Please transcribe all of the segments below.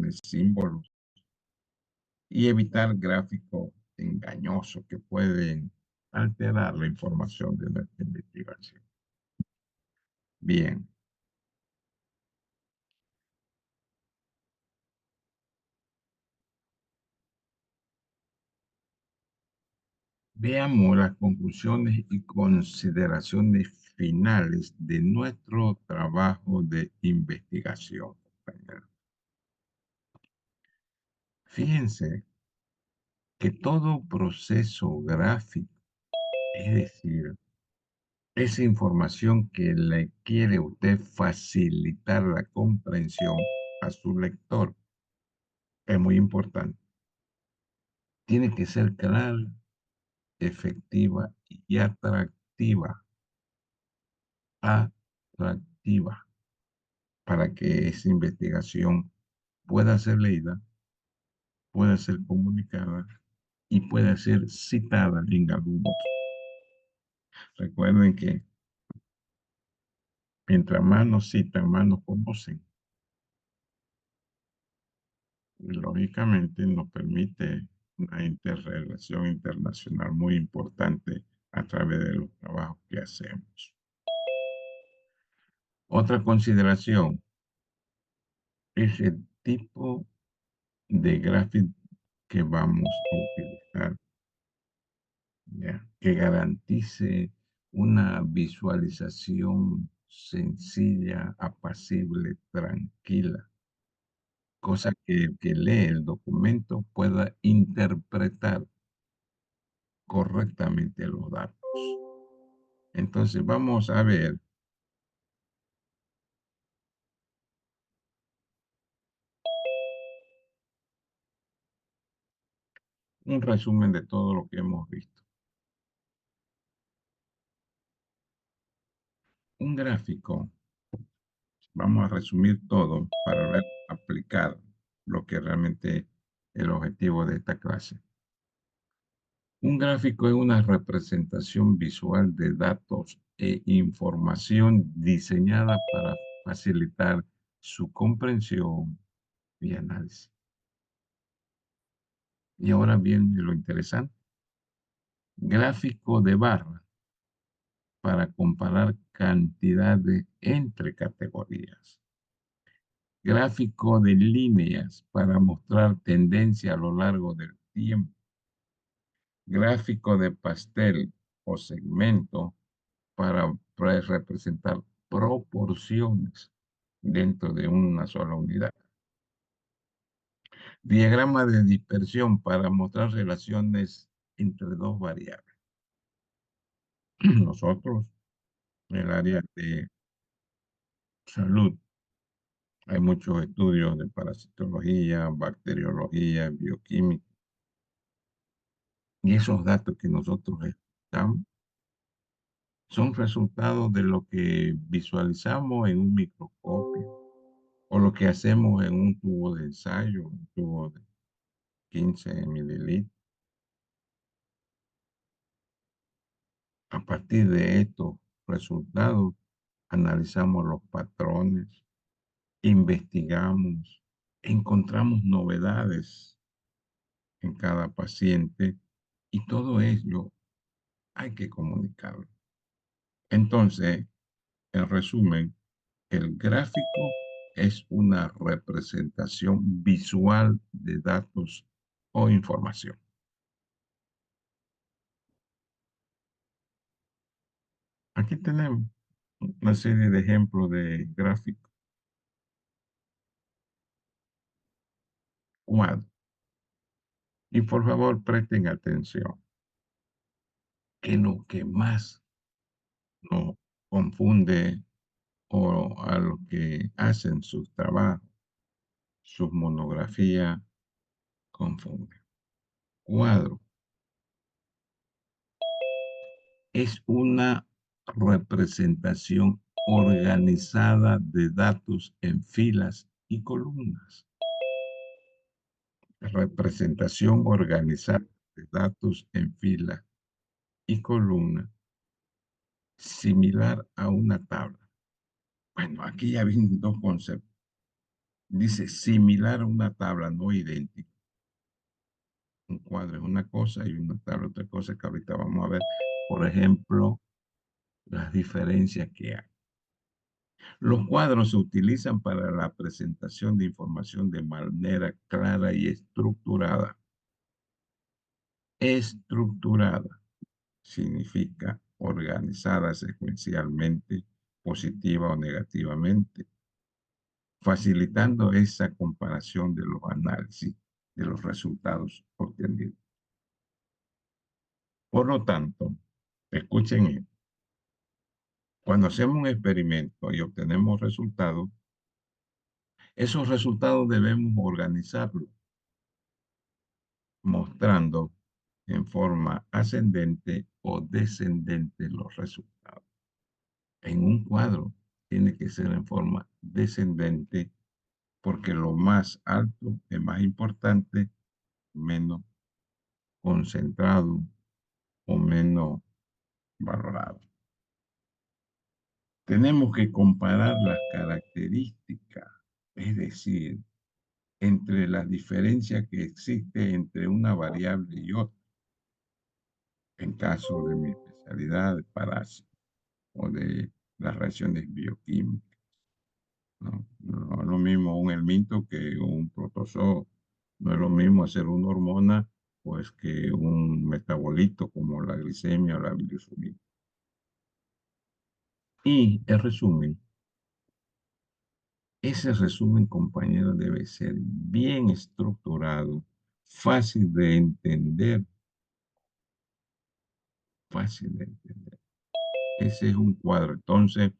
de símbolos y evitar gráficos engañosos que pueden alterar la información de nuestra investigación. Bien, veamos las conclusiones y consideraciones finales de nuestro trabajo de investigación, compañeros. Fíjense que todo proceso gráfico, es decir, esa información que le quiere usted facilitar la comprensión a su lector, es muy importante. Tiene que ser clara, efectiva y atractiva, para que esa investigación pueda ser leída, pueda ser comunicada y pueda ser citada en algún otro. Recuerden que mientras más nos citan, más nos conocen. Y lógicamente nos permite una interrelación internacional muy importante a través de los trabajos que hacemos. Otra consideración es el tipo de gráfico que vamos a utilizar, ¿ya? Que garantice una visualización sencilla, apacible, tranquila, cosa que el que lee el documento pueda interpretar correctamente los datos. Entonces vamos a ver un resumen de todo lo que hemos visto. Un gráfico, vamos a resumir todo para ver, aplicar lo que realmente es el objetivo de esta clase. Un gráfico es una representación visual de datos e información diseñada para facilitar su comprensión y análisis. Y ahora viene lo interesante. Gráfico de barra para comparar cantidades entre categorías. Gráfico de líneas para mostrar tendencia a lo largo del tiempo. Gráfico de pastel o segmento para representar proporciones dentro de una sola unidad. Diagrama de dispersión para mostrar relaciones entre dos variables. Nosotros, en el área de salud, hay muchos estudios de parasitología, bacteriología, bioquímica, y esos datos que nosotros estamos son resultados de lo que visualizamos en un microscopio o lo que hacemos en un tubo de ensayo, un tubo de 15 mililitros. A partir de estos resultados, analizamos los patrones, investigamos, encontramos novedades en cada paciente y todo ello hay que comunicarlo. Entonces, en resumen, el gráfico es una representación visual de datos o información. Aquí tenemos una serie de ejemplos de gráficos. Cuadro. Y por favor, presten atención, que lo que más nos confunde o a lo que hacen sus trabajos, sus monografías, confunde. Cuadro es una representación organizada de datos en filas y columnas. Representación organizada de datos en filas y columnas, similar a una tabla. Bueno, aquí ya vienen dos conceptos. Dice similar a una tabla, no idéntico. Un cuadro es una cosa y una tabla otra cosa, que ahorita vamos a ver, por ejemplo, las diferencias que hay. Los cuadros se utilizan para la presentación de información de manera clara y estructurada. Estructurada significa organizada secuencialmente, positiva o negativamente, facilitando esa comparación de los análisis de los resultados obtenidos. Por lo tanto, escuchen esto. Cuando hacemos un experimento y obtenemos resultados, esos resultados debemos organizarlos, mostrando en forma ascendente o descendente los resultados. En un cuadro tiene que ser en forma descendente porque lo más alto es más importante, menos concentrado o menos valorado. Tenemos que comparar las características, es decir, entre las diferencias que existe entre una variable y otra. En caso de mi especialidad de parásitos o de las reacciones bioquímicas. No, no es lo mismo un helminto que un protozoo. No es lo mismo hacer una hormona pues que un metabolito como la glicemia o la bilirrubina. Y el resumen, ese resumen, compañero, debe ser bien estructurado, fácil de entender, fácil de entender. Ese es un cuadro. Entonces,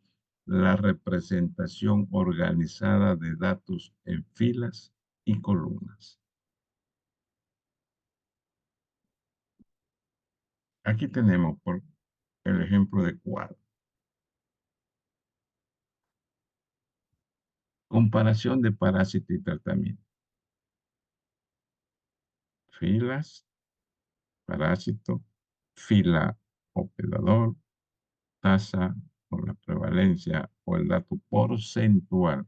la representación organizada de datos en filas y columnas. Aquí tenemos por el ejemplo de cuadro. Comparación de parásito y tratamiento. Filas, parásito, fila hospedador, tasa o la prevalencia o el dato porcentual,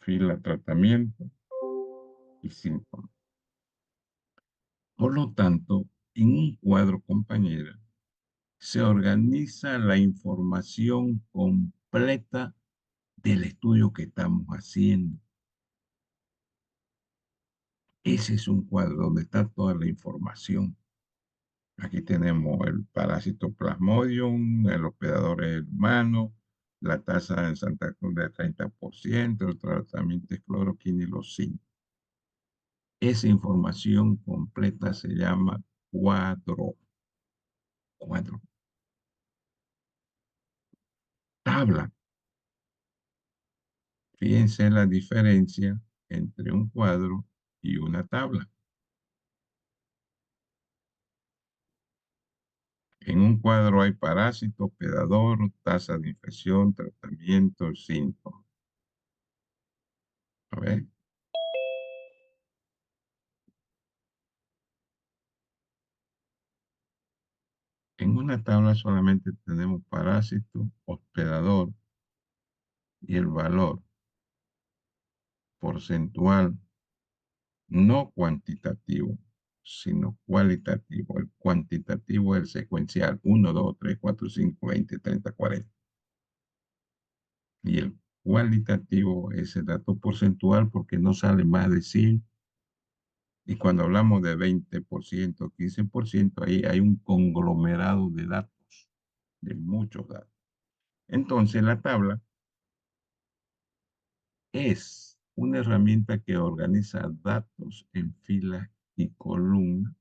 fila tratamiento y síntomas. Por lo tanto, en un cuadro, compañera, se organiza la información completa del estudio que estamos haciendo. Ese es un cuadro donde está toda la información. Aquí tenemos el parásito Plasmodium, el hospedador es el humano, la tasa en Santa Cruz de 30%, el tratamiento es cloroquina y los 5. Esa información completa se llama cuadro. Cuadro. Tabla. Fíjense la diferencia entre un cuadro y una tabla. En un cuadro hay parásito, hospedador, tasa de infección, tratamiento, síntomas. A ver. En una tabla solamente tenemos parásito, hospedador y el valor porcentual, no cuantitativo, sino cualitativo. El cuantitativo es el secuencial, 1, 2, 3, 4, 5, 20, 30, 40. Y el cualitativo es el dato porcentual porque no sale más de 100. Y cuando hablamos de 20%, 15%, ahí hay un conglomerado de datos, de muchos datos. Entonces, la tabla es una herramienta que organiza datos en filas y columnas,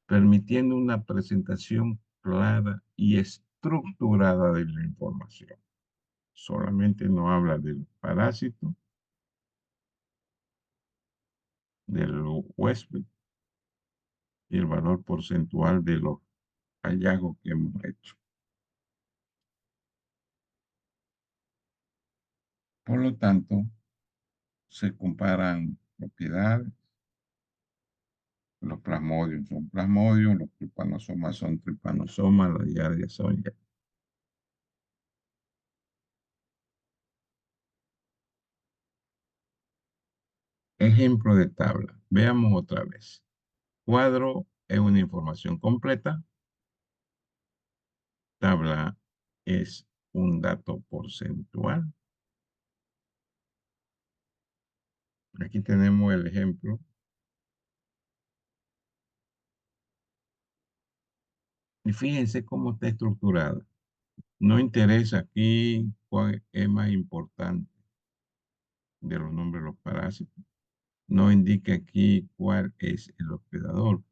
permitiendo una presentación clara y estructurada de la información. Solamente no habla del parásito, del huésped y el valor porcentual de los hallazgos que hemos hecho. Por lo tanto, se comparan propiedades. Los plasmodios son plasmodios, los tripanosomas son tripanosomas, las giardias son giardias. Ejemplo de tabla. Veamos otra vez. Cuadro es una información completa. Tabla es un dato porcentual. Aquí tenemos el ejemplo. Y fíjense cómo está estructurada. No interesa aquí cuál es más importante de los nombres de los parásitos. No indica aquí cuál es el hospedador.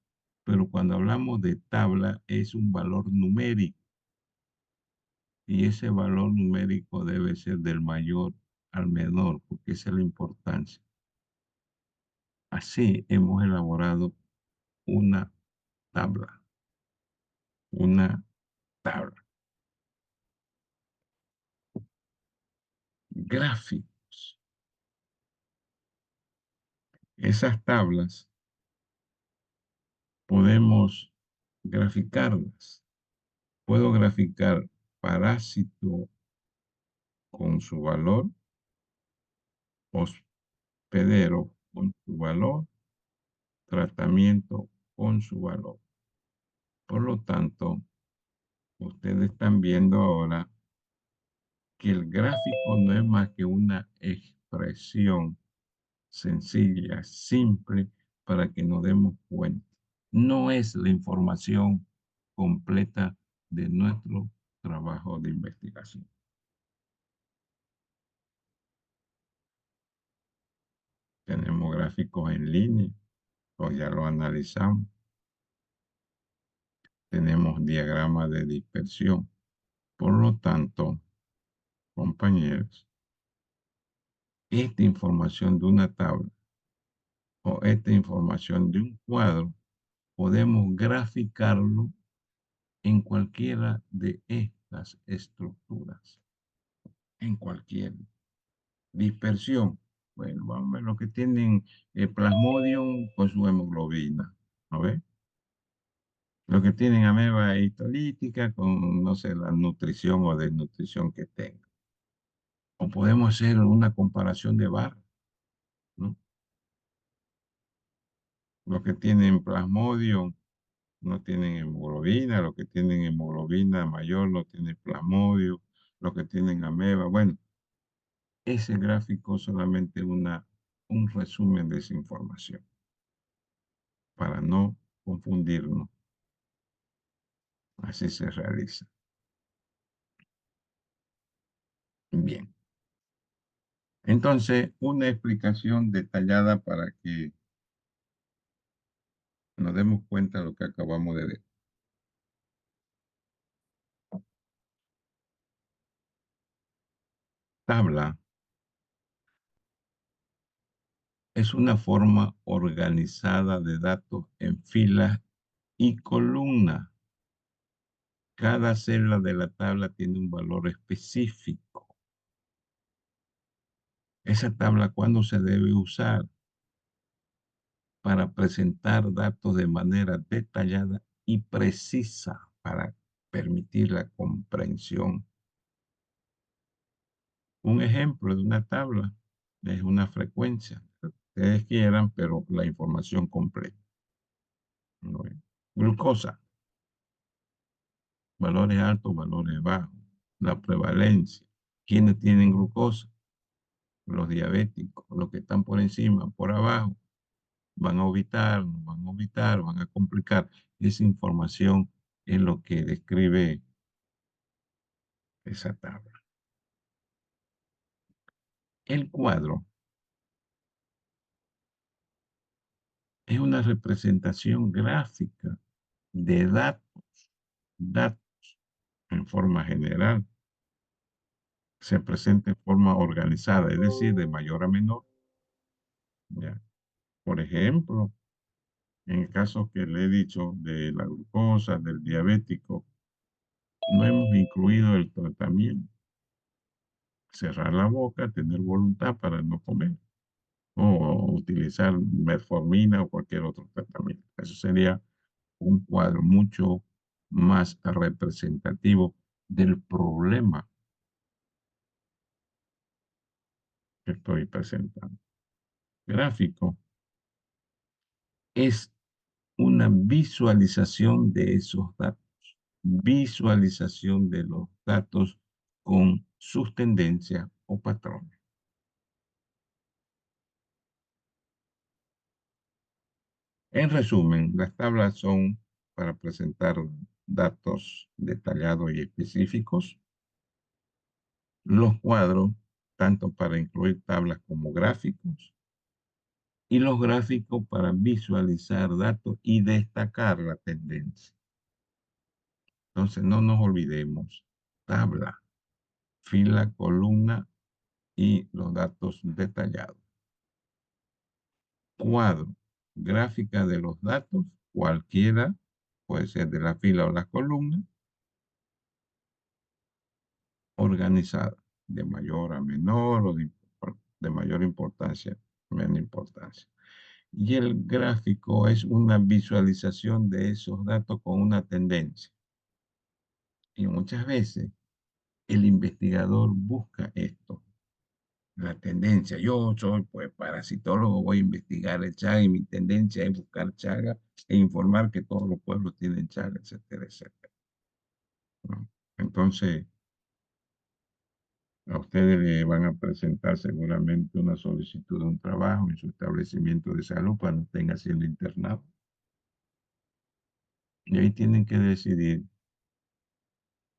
Pero cuando hablamos de tabla es un valor numérico. Y ese valor numérico debe ser del mayor al menor, porque esa es la importancia. Así hemos elaborado una tabla, una tabla. Gráficos. Esas tablas podemos graficarlas. Puedo graficar parásito con su valor, hospedero con su valor, tratamiento con su valor. Por lo tanto, ustedes están viendo ahora que el gráfico no es más que una expresión sencilla, simple, para que nos demos cuenta. No es la información completa de nuestro trabajo de investigación. Tenemos gráficos en línea, o ya lo analizamos. Tenemos diagramas de dispersión. Por lo tanto, compañeros, esta información de una tabla o esta información de un cuadro, podemos graficarlo en cualquiera de estas estructuras, en cualquier dispersión. Bueno, vamos a ver lo que tienen Plasmodium con su hemoglobina, ¿no ve? Lo que tienen ameba histolítica con, no sé, la nutrición o desnutrición que tenga. O podemos hacer una comparación de barras, ¿no? Los que tienen Plasmodium no tienen hemoglobina, los que tienen hemoglobina mayor no tienen Plasmodium, los que tienen ameba, bueno, ese gráfico solamente un resumen de esa información para no confundirnos. Así se realiza. Bien. Entonces, una explicación detallada para que nos demos cuenta de lo que acabamos de ver. Tabla es una forma organizada de datos en filas y columnas. Cada celda de la tabla tiene un valor específico. Esa tabla, ¿cuándo se debe usar? Para presentar datos de manera detallada y precisa para permitir la comprensión. Un ejemplo de una tabla es una frecuencia, que ustedes quieran, pero la información completa. ¿No? Glucosa, valores altos, valores bajos, la prevalencia. ¿Quiénes tienen glucosa? Los diabéticos, los que están por encima, por abajo, van a orbitar, no van a orbitar, van a complicar. Esa información es lo que describe esa tabla. El cuadro es una representación gráfica de datos en forma general. Se presenta en forma organizada, es decir, de mayor a menor. ¿Ya? Por ejemplo, en el caso que le he dicho de la glucosa, del diabético, no hemos incluido el tratamiento. Cerrar la boca, tener voluntad para no comer o utilizar metformina o cualquier otro tratamiento. Eso sería un cuadro mucho más representativo del problema que estoy presentando. Gráfico es una visualización de esos datos, visualización de los datos con sus tendencias o patrones. En resumen, las tablas son para presentar datos detallados y específicos. Los cuadros, tanto para incluir tablas como gráficos. Y los gráficos para visualizar datos y destacar la tendencia. Entonces, no nos olvidemos, tabla, fila, columna y los datos detallados. Cuadro, gráfica de los datos, cualquiera, puede ser de la fila o la columna, organizada, de mayor a menor o de mayor importancia, menor importancia. Y el gráfico es una visualización de esos datos con una tendencia. Y muchas veces el investigador busca esto, la tendencia. Yo soy pues parasitólogo, voy a investigar el Chaga y mi tendencia es buscar Chaga e informar que todos los pueblos tienen Chaga, etcétera, etcétera, ¿no? Entonces, a ustedes le van a presentar seguramente una solicitud de un trabajo en su establecimiento de salud cuando estén haciendo internado. Y ahí tienen que decidir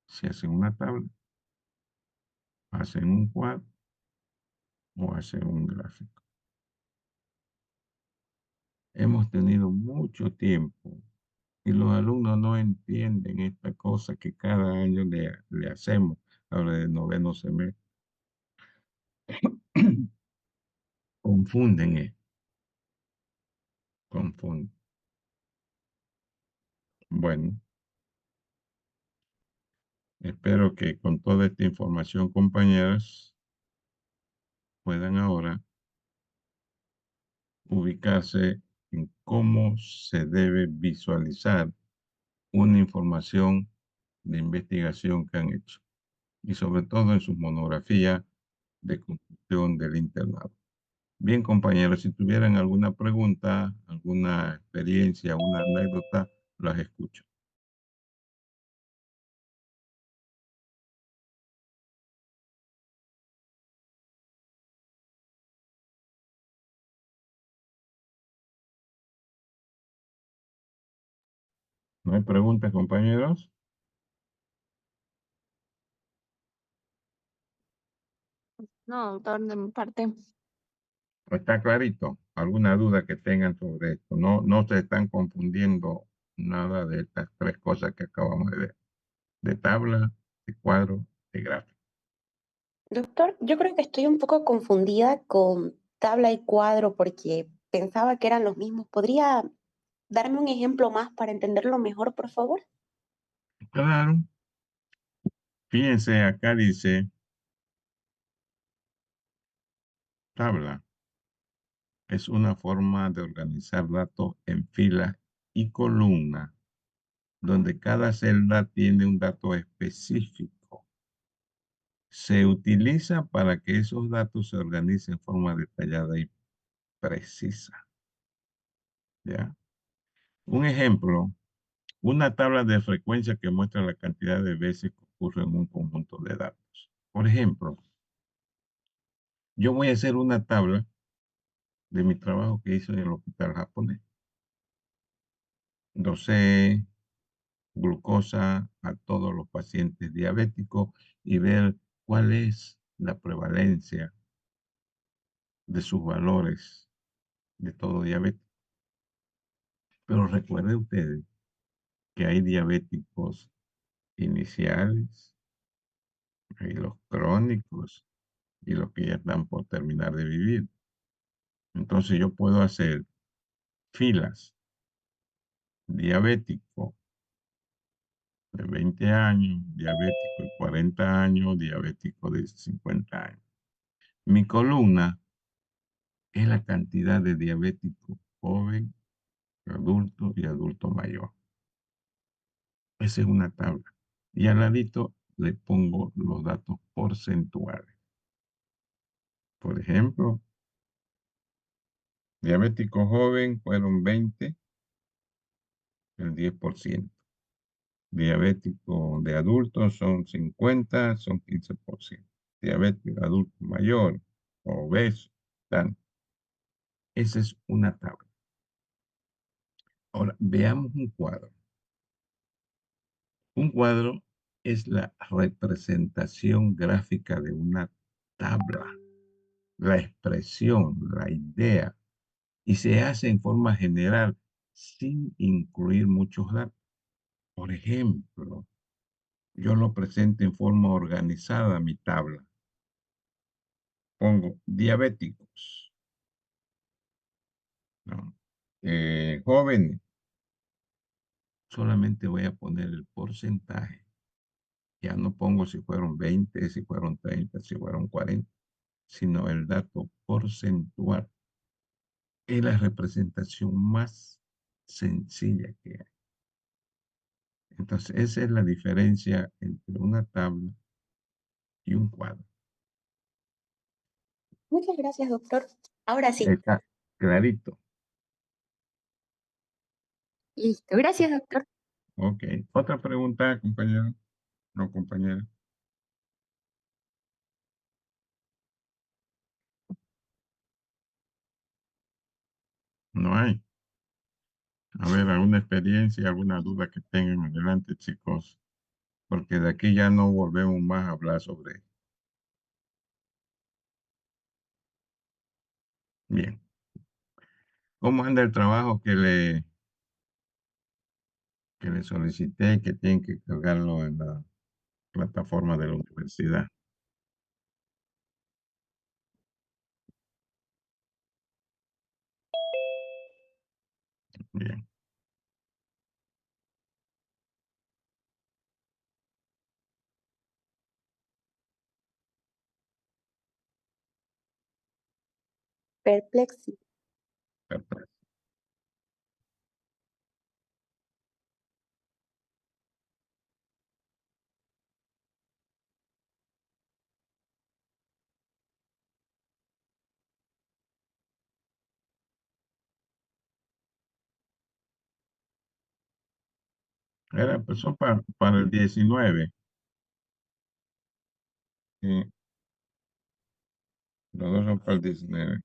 si hacen una tabla, hacen un cuadro o hacen un gráfico. Hemos tenido mucho tiempo y los alumnos no entienden esta cosa que cada año le hacemos, ahora de noveno semestre. Confunden esto, confunden. Bueno, espero que con toda esta información, compañeras, puedan ahora ubicarse en cómo se debe visualizar una información de investigación que han hecho y sobre todo en sus monografías de conclusión del internado. Bien, compañeros, si tuvieran alguna pregunta, alguna experiencia, una anécdota, las escucho. ¿No hay preguntas, compañeros? No, doctor, de mi parte. Está clarito. ¿Alguna duda que tengan sobre esto? No, no se están confundiendo nada de estas tres cosas que acabamos de ver. De tabla, de cuadro, de gráfico. Doctor, yo creo que estoy un poco confundida con tabla y cuadro porque pensaba que eran los mismos. ¿Podría darme un ejemplo más para entenderlo mejor, por favor? Claro. Fíjense, acá dice tabla. Es una forma de organizar datos en filas y columnas, donde cada celda tiene un dato específico. Se utiliza para que esos datos se organicen en forma detallada y precisa. ¿Ya? Un ejemplo, una tabla de frecuencia que muestra la cantidad de veces que ocurre en un conjunto de datos. Por ejemplo, yo voy a hacer una tabla de mi trabajo que hice en el hospital japonés. Dosé glucosa a todos los pacientes diabéticos y ver cuál es la prevalencia de sus valores de todo diabético. Pero recuerden ustedes que hay diabéticos iniciales, hay los crónicos y los que ya están por terminar de vivir. Entonces yo puedo hacer filas, diabético de 20 años, diabético de 40 años, diabético de 50 años. Mi columna es la cantidad de diabético joven, adulto y adulto mayor. Esa es una tabla. Y al ladito le pongo los datos porcentuales. Por ejemplo, Diabético joven fueron 20, el 10%. Diabético de adultos son 50, son 15%. Diabético de adulto mayor, obeso, tal. Esa es una tabla. Ahora, veamos un cuadro. Un cuadro es la representación gráfica de una tabla, la expresión, la idea, y se hace en forma general sin incluir muchos datos. Por ejemplo, yo lo presento en forma organizada mi tabla. Pongo diabéticos, ¿no? Jóvenes, solamente voy a poner el porcentaje. Ya no pongo si fueron 20, si fueron 30, si fueron 40, sino el dato porcentual. Es la representación más sencilla que hay. Entonces, esa es la diferencia entre una tabla y un cuadro. Muchas gracias, doctor. Ahora sí. Está clarito. Listo. Gracias, doctor. Ok. Otra pregunta, compañero. No, compañera. No hay. A ver, alguna experiencia, alguna duda que tengan adelante, chicos, porque de aquí ya no volvemos más a hablar sobre. Bien. ¿Cómo anda el trabajo que le solicité, que tienen que cargarlo en la plataforma de la universidad? Bien. Perplexi. Perfecto. Empezó para el 19. Sí, los dos son para el 19.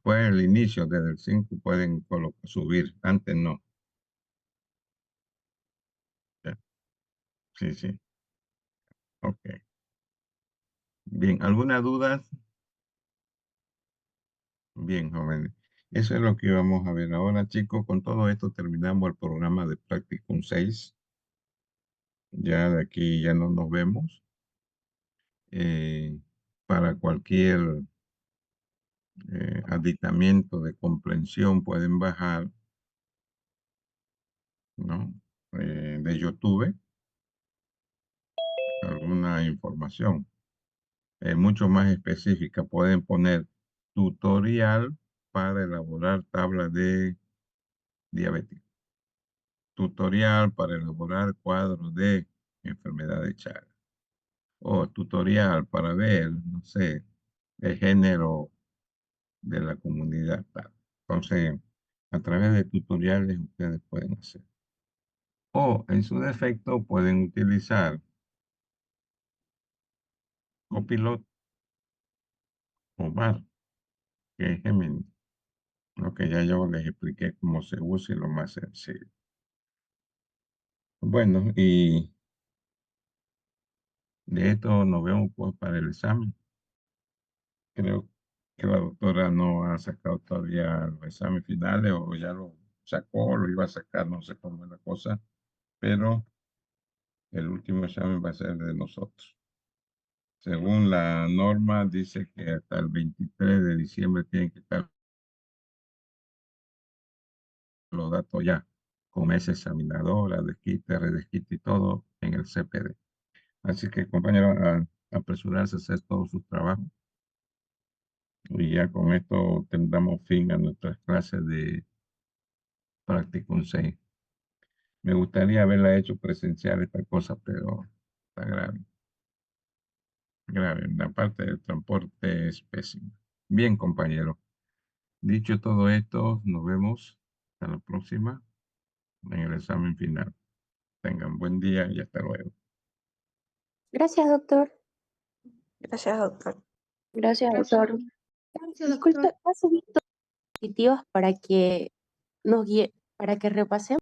Fue el inicio, desde el 5 pueden subir, antes no. Ya. Sí, sí. Ok. Bien, ¿alguna duda? Bien, jóvenes. Eso es lo que vamos a ver ahora, chicos. Con todo esto terminamos el programa de Practicum 6. Ya de aquí ya no nos vemos. Eh, para cualquier aditamiento de comprensión pueden bajar, ¿no? De YouTube alguna información mucho más específica. Pueden poner tutorial para elaborar tablas de diabetes. Tutorial para elaborar cuadros de enfermedad de Chagas. O tutorial para ver, no sé, el género de la comunidad tal. Entonces, a través de tutoriales ustedes pueden hacer. O en su defecto pueden utilizar Copilot o BAR, que es Gemini. Lo que ya yo les expliqué cómo se usa y lo más sencillo. Bueno, y de esto nos vemos pues para el examen. Creo que la doctora no ha sacado todavía los exámenes finales o ya lo sacó, lo iba a sacar, no sé cómo es la cosa, pero el último examen va a ser de nosotros. Según la norma, dice que hasta el 23 de diciembre tienen que estar los datos ya con esa examinadora, desquite, redesquite y todo en el CPD. Así que, compañeros, apresurarse a hacer todos sus trabajos. Y ya con esto tendremos fin a nuestras clases de Practicum 6. Me gustaría haberla hecho presencial esta cosa, pero está grave. Grave. La parte del transporte es pésima. Bien, compañero. Dicho todo esto, nos vemos hasta la próxima en el examen final. Tengan buen día y hasta luego. Gracias, doctor. Gracias, doctor. Gracias, Gracias. doctor. Gracias, Disculpe, doctor. ¿puedo subir dispositivos para que nos guíe, para que repasemos?